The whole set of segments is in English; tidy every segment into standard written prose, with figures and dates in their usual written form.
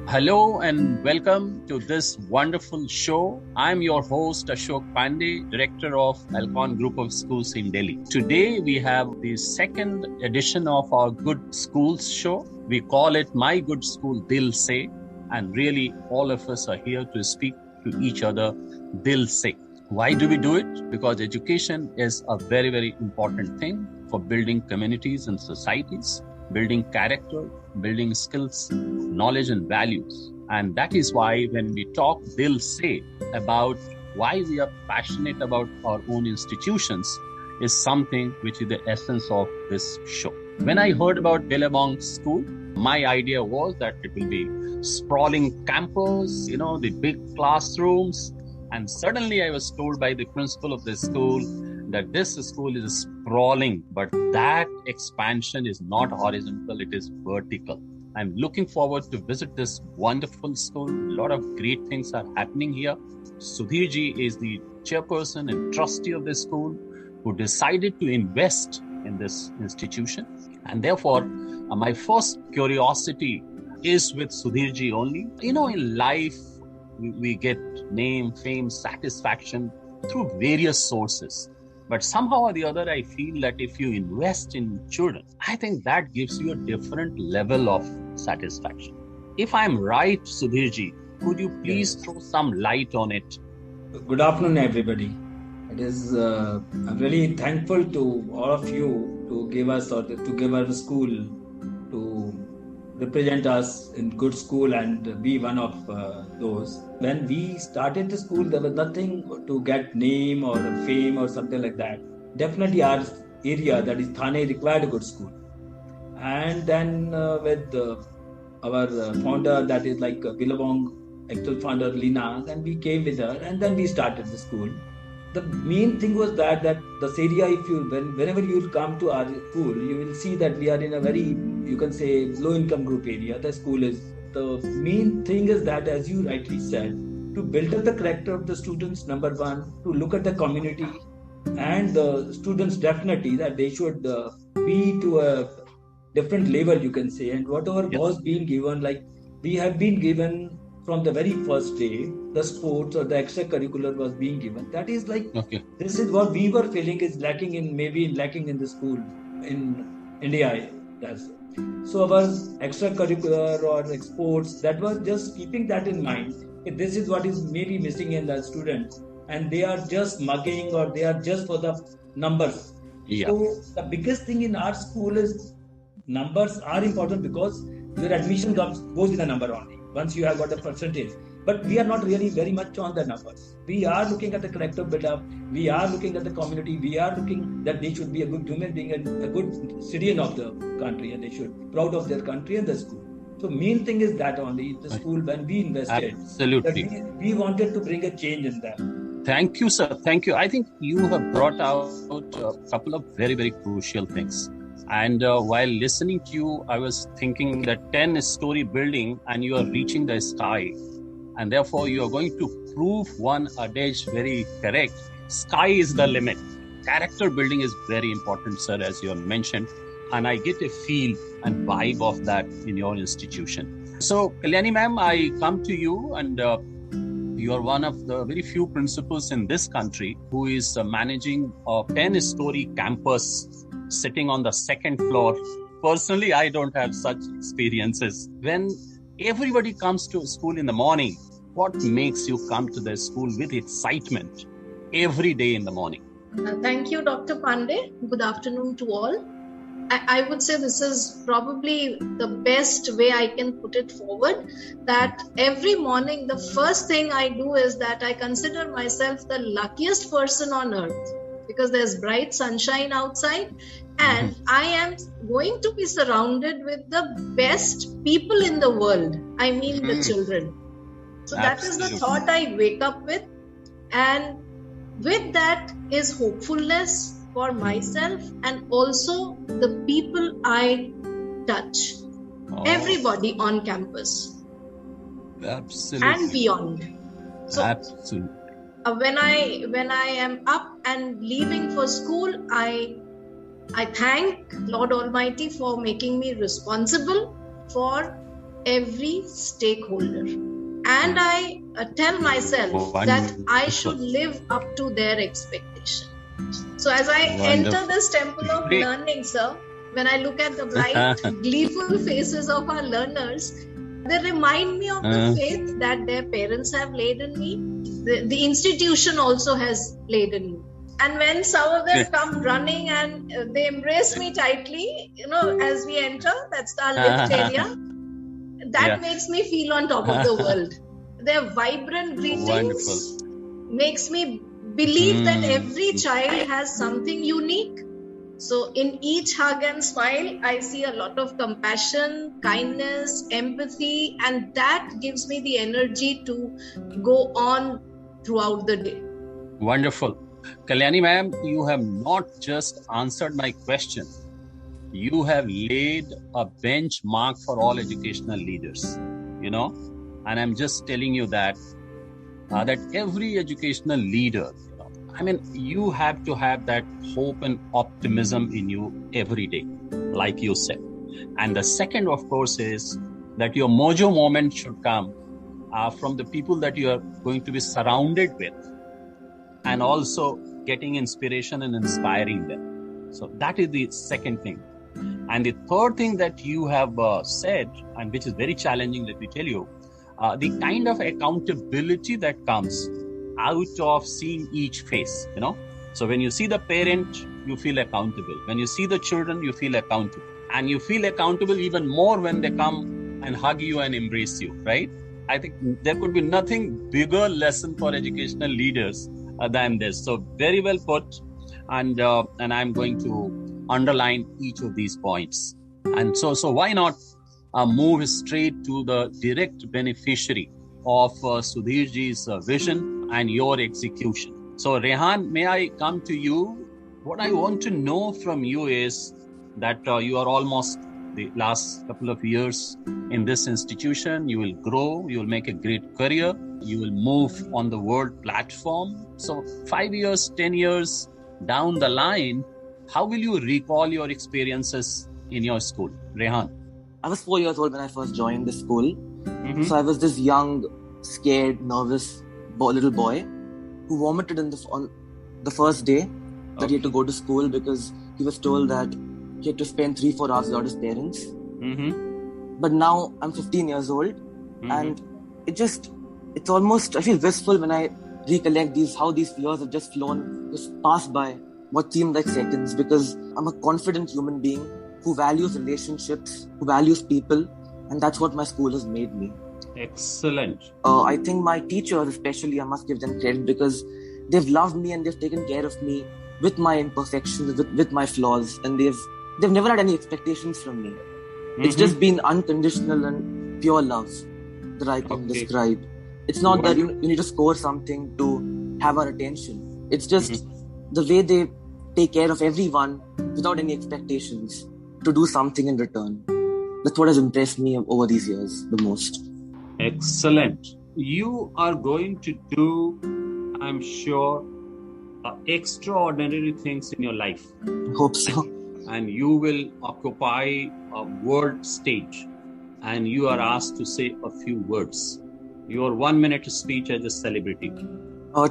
Hello and welcome to this wonderful show. I'm your host Ashok Pandey, Director of Ahlcon Group of Schools in Delhi. Today we have the second edition of our Good Schools show. We call it My Good School Dil Se, and really all of us are here to speak to each other Dil Se. Why do we do it? Because education is a very, very important thing for building communities and societies, building character, building skills, knowledge and values. And that is why when we talk Dil Se about why we are passionate about our own institutions is something which is the essence of this show. When I heard about Billabong school, my idea was that it will be sprawling campus, the big classrooms. And suddenly I was told by the principal of the school that this school is sprawling, but that expansion is not horizontal, it is vertical. I'm looking forward to visit this wonderful school. A lot of great things are happening here. Sudhir ji is the chairperson and trustee of this school who decided to invest in this institution. And therefore, my first curiosity is with Sudhir ji only. In life, we get name, fame, satisfaction through various sources. But somehow or the other, I feel that if you invest in children, I think that gives you a different level of satisfaction. If I'm right, Sudhir ji, could you please throw some light on it? Good afternoon, everybody. I'm really thankful to all of you to give us or to give our school to represent us in good school and be one of those. When we started the school, there was nothing to get name or fame or something like that. Definitely our area, that is Thane, required a good school. And then with our founder, that is like Billabong, actual founder Lina, and we came with her and then we started the school. The main thing was that this area, whenever you come to our school, you will see that we are in a very, you can say, low-income group area. The main thing is that, as you rightly said, to build up the character of the students, number one, to look at the community and the students definitely that they should be to a different level, you can say, and whatever was being given, like we have been given from the very first day, the sports or the extracurricular was being given. That is like, This is what we were feeling is lacking in the school in India. So our extracurricular or sports, that was just keeping that in mind. This is what is maybe missing in the students, and they are just mugging or they are just for the numbers. Yeah. So the biggest thing in our school is numbers are important because your admission goes with a number only. Once you have got a percentage. But we are not really very much on the numbers. We are looking at the character build-up. We are looking at the community. We are looking that they should be a good human being and a good citizen of the country, and they should be proud of their country and the school. So main thing is that only the school when we invested. Absolutely. We wanted to bring a change in that. Thank you, sir. Thank you. I think you have brought out a couple of very, very crucial things. And while listening to you, I was thinking that 10-story building and you are reaching the sky. And therefore, you are going to prove one adage very correct. Sky is the limit. Character building is very important, sir, as you have mentioned. And I get a feel and vibe of that in your institution. So, Kalyani ma'am, I come to you and you are one of the very few principals in this country who is managing a 10-story campus sitting on the second floor. Personally, I don't have such experiences. When everybody comes to school in the morning, what makes you come to the school with excitement every day in the morning? Thank you, Dr. Pandey. Good afternoon to all. I would say this is probably the best way I can put it forward, that every morning, the first thing I do is that I consider myself the luckiest person on earth, because there's bright sunshine outside and I am going to be surrounded with the best people in the world. I mean the children. So that is the thought I wake up with, and with that is hopefulness for myself and also the people I touch. Everybody on campus. Absolutely. And beyond. So absolutely. When I am up and leaving for school, I thank Lord Almighty for making me responsible for every stakeholder. And I tell myself that I should live up to their expectation. So as I enter this temple of learning, sir, when I look at the bright, gleeful faces of our learners, they remind me of the faith that their parents have laid in me. The institution also has laid in me. And when some of them come running and they embrace me tightly, as we enter, that's our lift area, that makes me feel on top of the world. Their vibrant greetings makes me believe that every child has something unique. So in each hug and smile, I see a lot of compassion, kindness, empathy, and that gives me the energy to go on throughout the day. Wonderful. Kalyani ma'am, you have not just answered my question. You have laid a benchmark for all educational leaders, and I'm just telling you that every educational leader, you have to have that hope and optimism in you every day, like you said. And the second, of course, is that your mojo moment should come from the people that you are going to be surrounded with, and also getting inspiration and inspiring them. So that is the second thing. And the third thing that you have said, and which is very challenging, let me tell you, the kind of accountability that comes out of seeing each face, So when you see the parent, you feel accountable. When you see the children, you feel accountable. And you feel accountable even more when they come and hug you and embrace you, right? I think there could be nothing bigger lesson for educational leaders than this. So very well put. And I'm going to underline each of these points. And so why not move straight to the direct beneficiary of Sudhirji's vision and your execution. So Rehan, may I come to you? What I want to know from you is that you are almost the last couple of years in this institution. You will grow, you will make a great career, you will move on the world platform. So 5 years, 10 years down the line, how will you recall your experiences in your school? Rehan. I was 4 years old when I first joined the school. So I was this young, scared, nervous little boy who vomited on the first day that he had to go to school because he was told that he had to spend 3-4 hours without his parents. But now I'm 15 years old and it's almost, I feel wistful when I recollect how these years have just flown, just passed by what seemed like seconds, because I'm a confident human being who values relationships, who values people, and that's what my school has made me. Excellent. I think my teachers especially, I must give them credit because they've loved me and they've taken care of me with my imperfections, with my flaws, and they've never had any expectations from me. It's just been unconditional and pure love that I can describe. It's not that you need to score something to have our attention. It's just the way they take care of everyone without any expectations to do something in return. That's what has impressed me over these years the most. Excellent. You are going to do, I'm sure, extraordinary things in your life. I hope so. And you will occupy a world stage and you are asked to say a few words. Your 1 minute speech as a celebrity.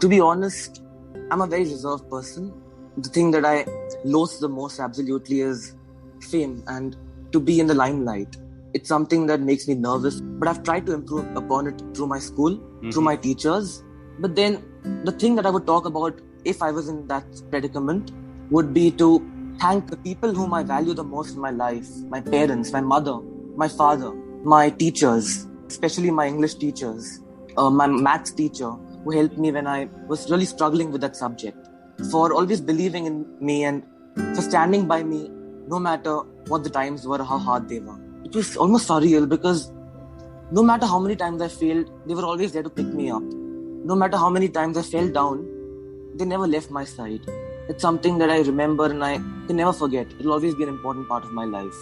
To be honest, I'm a very reserved person. The thing that I loathe the most absolutely is fame and to be in the limelight. It's something that makes me nervous, but I've tried to improve upon it through my school, through my teachers. But then the thing that I would talk about if I was in that predicament would be to thank the people whom I value the most in my life. My parents, my mother, my father, my teachers, especially my English teachers, my maths teacher who helped me when I was really struggling with that subject, for always believing in me and for standing by me no matter what the times were or how hard they were. It was almost surreal because no matter how many times I failed, they were always there to pick me up. No matter how many times I fell down, they never left my side. It's something that I remember and I can never forget. It will always be an important part of my life,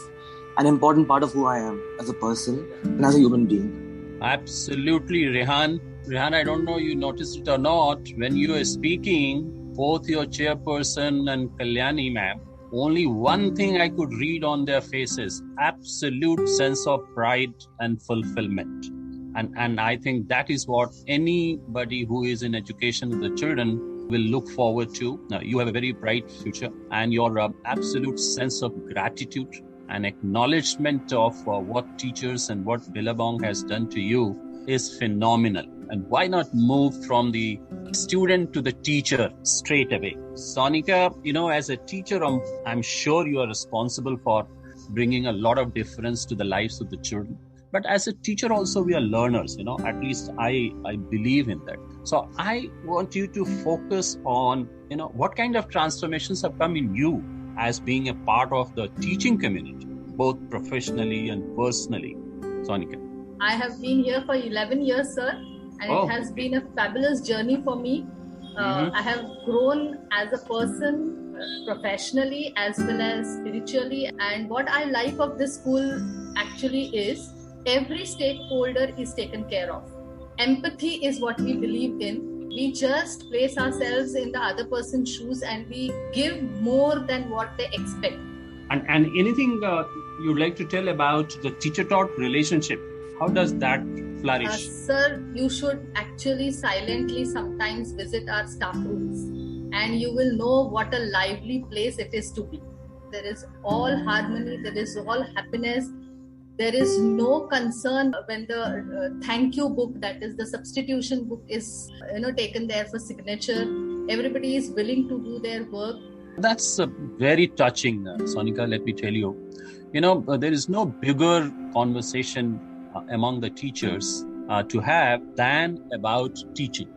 an important part of who I am as a person and as a human being. Absolutely, Rehan. Rehan, I don't know you noticed it or not. When you were speaking, both your chairperson and Kalyani ma'am, only one thing I could read on their faces: absolute sense of pride and fulfillment. And I think that is what anybody who is in education with the children will look forward to. Now, you have a very bright future, and your absolute sense of gratitude and acknowledgement of what teachers and what Billabong has done to you is phenomenal. And why not move from the student to the teacher straight away? Sanika, as a teacher, I'm sure you are responsible for bringing a lot of difference to the lives of the children. But as a teacher also, we are learners, at least I believe in that. So I want you to focus on, what kind of transformations have come in you as being a part of the teaching community, both professionally and personally. Sanika. I have been here for 11 years, sir. And it has been a fabulous journey for me. I have grown as a person professionally as well as spiritually. And what I like of this school actually is every stakeholder is taken care of. Empathy is what we believe in. We just place ourselves in the other person's shoes and we give more than what they expect. And anything you'd like to tell about the teacher-taught relationship? How does that flourish? Sir, you should actually silently sometimes visit our staff rooms and you will know what a lively place it is to be. There is all harmony, there is all happiness. There is no concern when the thank you book, that is the substitution book, is taken there for signature. Everybody is willing to do their work. That's very touching, Sanika, let me tell you. There is no bigger conversation among the teachers to have than about teaching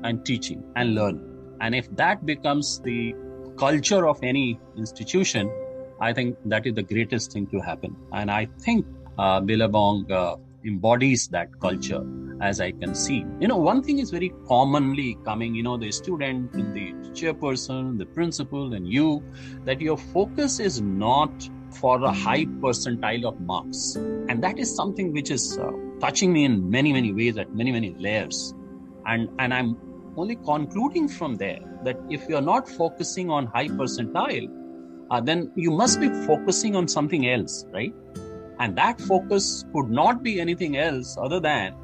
and learning. And if that becomes the culture of any institution, I think that is the greatest thing to happen. And I think Billabong embodies that culture, as I can see. One thing is very commonly coming, the student and the chairperson, the principal and you, that your focus is not for a high percentile of marks. And that is something which is touching me in many, many ways, at many, many layers. And I'm only concluding from there that if you're not focusing on high percentile, then you must be focusing on something else, right? And that focus could not be anything else other than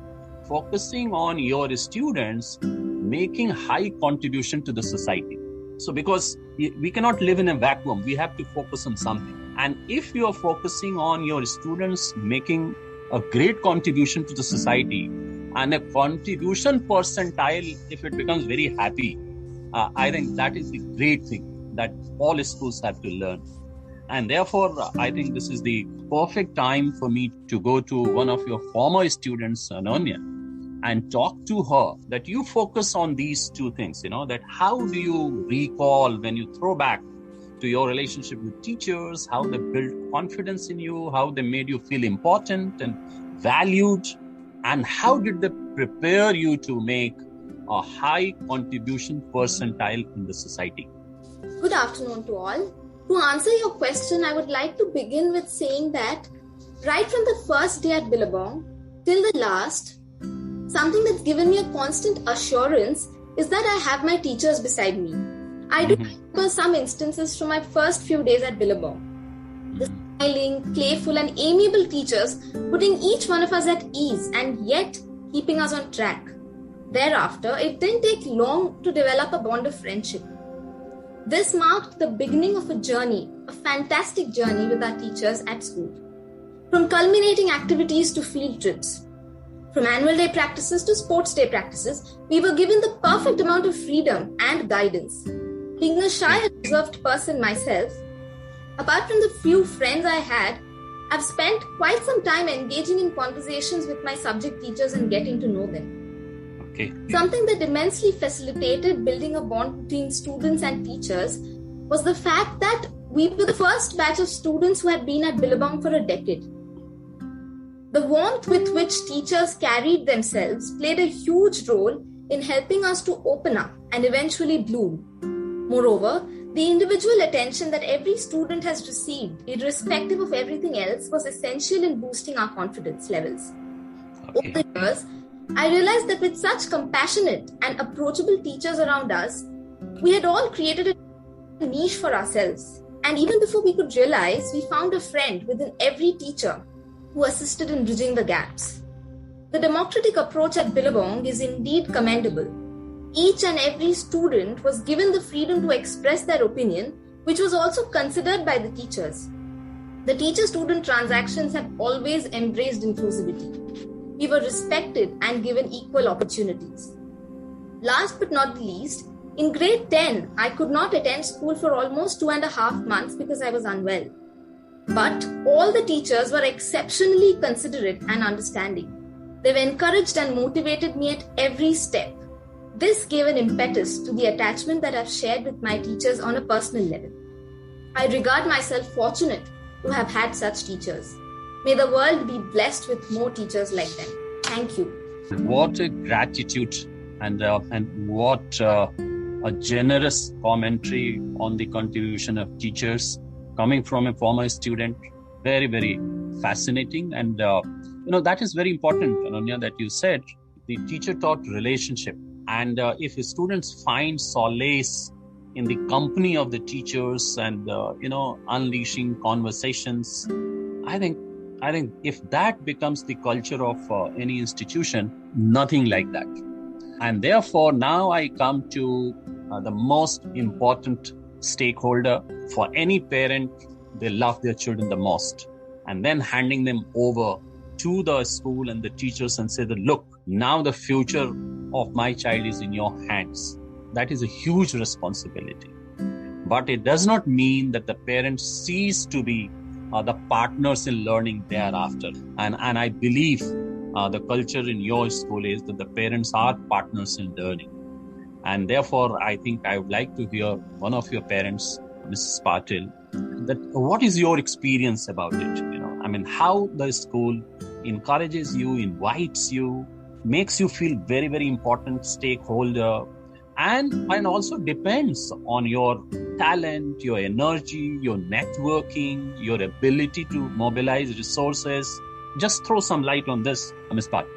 focusing on your students making high contribution to the society. So because we cannot live in a vacuum, we have to focus on something. And if you are focusing on your students making a great contribution to the society and a contribution percentile, if it becomes very happy, I think that is the great thing that all schools have to learn. And therefore, I think this is the perfect time for me to go to one of your former students, Ayonnya, and talk to her that you focus on these two things, that how do you recall when you throw back to your relationship with teachers, how they built confidence in you, how they made you feel important and valued, and how did they prepare you to make a high contribution percentile in the society? Good afternoon to all. To answer your question, I would like to begin with saying that right from the first day at Billabong till the last, something that's given me a constant assurance is that I have my teachers beside me. I do remember some instances from my first few days at Billabong. The smiling, playful and amiable teachers putting each one of us at ease and yet keeping us on track. Thereafter, it didn't take long to develop a bond of friendship. This marked the beginning of a journey, a fantastic journey with our teachers at school. From culminating activities to field trips, from annual day practices to sports day practices, we were given the perfect amount of freedom and guidance. Being a shy and reserved person myself, apart from the few friends I had, I've spent quite some time engaging in conversations with my subject teachers and getting to know them. Okay. Something that immensely facilitated building a bond between students and teachers was the fact that we were the first batch of students who had been at Billabong for a decade. The warmth with which teachers carried themselves played a huge role in helping us to open up and eventually bloom. Moreover, the individual attention that every student has received, irrespective of everything else, was essential in boosting our confidence levels. Okay. Over the years, I realized that with such compassionate and approachable teachers around us, we had all created a niche for ourselves. And even before we could realize, we found a friend within every teacher who assisted in bridging the gaps. The democratic approach at Billabong is indeed commendable. Each and every student was given the freedom to express their opinion, which was also considered by the teachers. The teacher-student transactions have always embraced inclusivity. We were respected and given equal opportunities. Last but not the least, in grade 10, I could not attend school for almost 2.5 months because I was unwell. But all the teachers were exceptionally considerate and understanding. They've encouraged and motivated me at every step. This gave an impetus to the attachment that I've shared with my teachers on a personal level. I regard myself fortunate to have had such teachers. May the world be blessed with more teachers like them. Thank you. What a gratitude and what a generous commentary on the contribution of teachers coming from a former student. Very, very fascinating. And, that is very important, Ayonnya, that you said the teacher-taught relationship. And if students find solace in the company of the teachers and, unleashing conversations, I think if that becomes the culture of any institution, nothing like that. And therefore, now I come to the most important stakeholder for any parent. They love their children the most. And then handing them over to the school and the teachers and say that, look, now the future of my child is in your hands. That is a huge responsibility. But it does not mean that the parents cease to be the partners in learning thereafter. And I believe the culture in your school is that the parents are partners in learning. And therefore, I think I would like to hear one of your parents, Mrs. Patil, that what is your experience about it? How the school encourages you, invites you, makes you feel very, very important stakeholder, and also depends on your talent, your energy, your networking, your ability to mobilize resources. Just throw some light on this, Ms. Patil.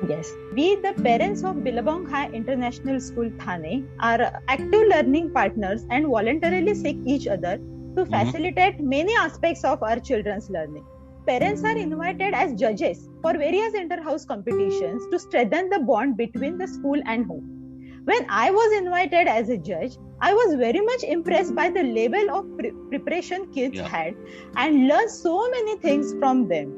Yes, we, the parents of Billabong High International School, Thane, are active learning partners and voluntarily seek each other to facilitate many aspects of our children's learning. Parents are invited as judges for various inter-house competitions to strengthen the bond between the school and home. When I was invited as a judge, I was very much impressed by the level of preparation kids had and learned so many things from them.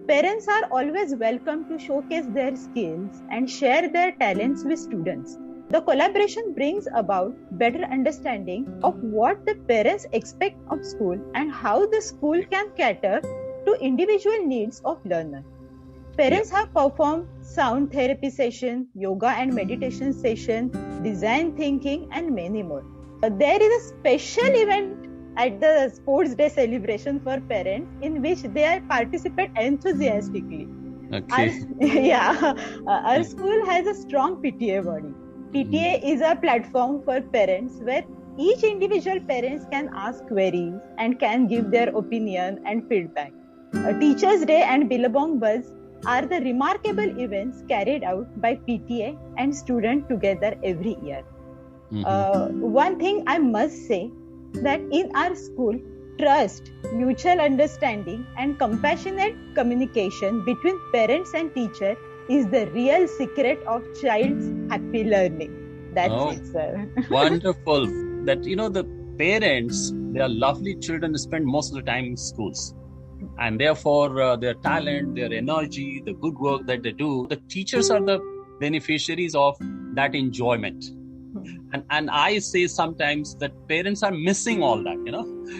Parents are always welcome to showcase their skills and share their talents with students. The collaboration brings about better understanding of what the parents expect of school and how the school can cater to individual needs of learners. Parents have performed sound therapy session, yoga and meditation session, design thinking, and many more. There is a special event at the Sports Day celebration for parents in which they participate enthusiastically. Okay. Our school has a strong PTA body. PTA is a platform for parents where each individual parents can ask queries and can give their opinion and feedback. Teachers' Day and Billabong Buzz are the remarkable events carried out by PTA and students together every year. One thing I must say, that in our school, trust, mutual understanding and compassionate communication between parents and teachers is the real secret of child's happy learning. That's it, sir. Wonderful. That, the parents, they are lovely children, spend most of the time in schools. And therefore, their talent, their energy, the good work that they do, the teachers are the beneficiaries of that enjoyment. And I say sometimes that parents are missing all that,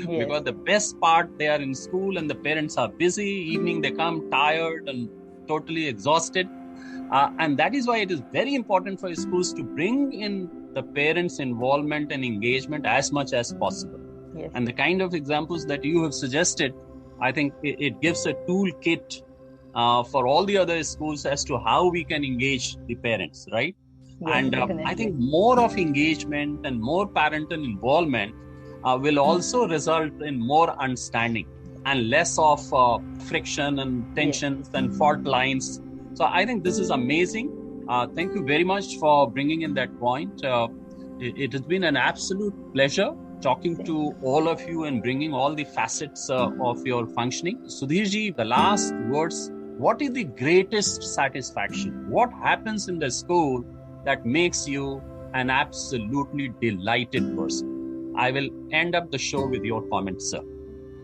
because the best part, they are in school and the parents are busy. Evening, they come tired and totally exhausted. And that is why it is very important for schools to bring in the parents' involvement and engagement as much as possible. Yes. And the kind of examples that you have suggested, I think it gives a toolkit for all the other schools as to how we can engage the parents, right? Yes, and I think more of engagement and more parental involvement will also result in more understanding and less of friction and tensions and fault lines. So I think this is amazing. Thank you very much for bringing in that point. It has been an absolute pleasure talking to all of you and bringing all the facets of your functioning. Sudhirji, the last words. What is the greatest satisfaction? What happens in the school that makes you an absolutely delighted person? I will end up the show with your comments, sir.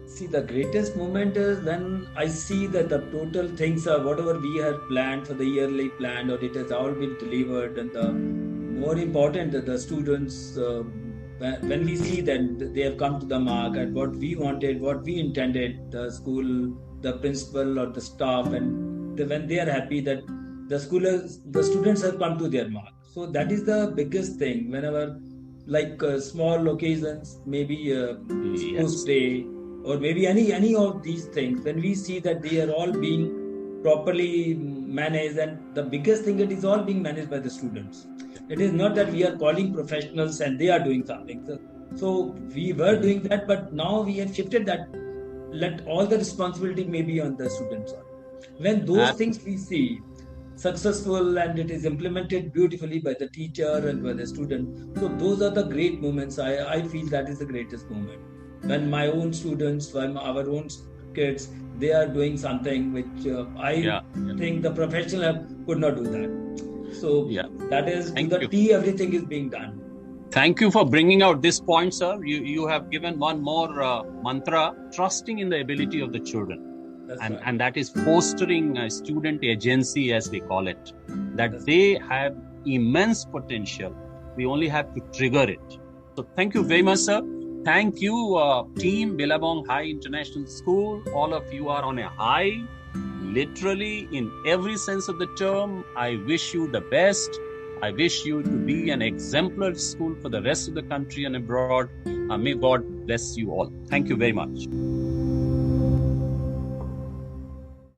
See, the greatest moment is when I see that the total things are whatever we had planned for the yearly plan, or it has all been delivered. And the more important that the students, when we see that they have come to the mark at what we wanted, what we intended, the school, the principal or the staff, and when they are happy that the students have come to their mark. So that is the biggest thing. Whenever, like small occasions, maybe sports day, or maybe any of these things, when we see that they are all being properly managed, and the biggest thing, it is all being managed by the students. It is not that we are calling professionals and they are doing something. So we were doing that, but now we have shifted that. Let all the responsibility may be on the students. When those things we see successful and it is implemented beautifully by the teacher and by the student, so those are the great moments. I feel that is the greatest moment. When my own students, when our own kids, they are doing something which I think the professional could not do that. So that is the T, everything is being done. Thank you for bringing out this point, sir. You have given one more mantra, trusting in the ability of the children. And that is fostering a student agency, as we call it, that they have immense potential. We only have to trigger it. So thank you very much, sir. Thank you, team Billabong High International School. All of you are on a high, literally in every sense of the term. I wish you the best. I wish you to be an exemplar school for the rest of the country and abroad. May God bless you all. Thank you very much.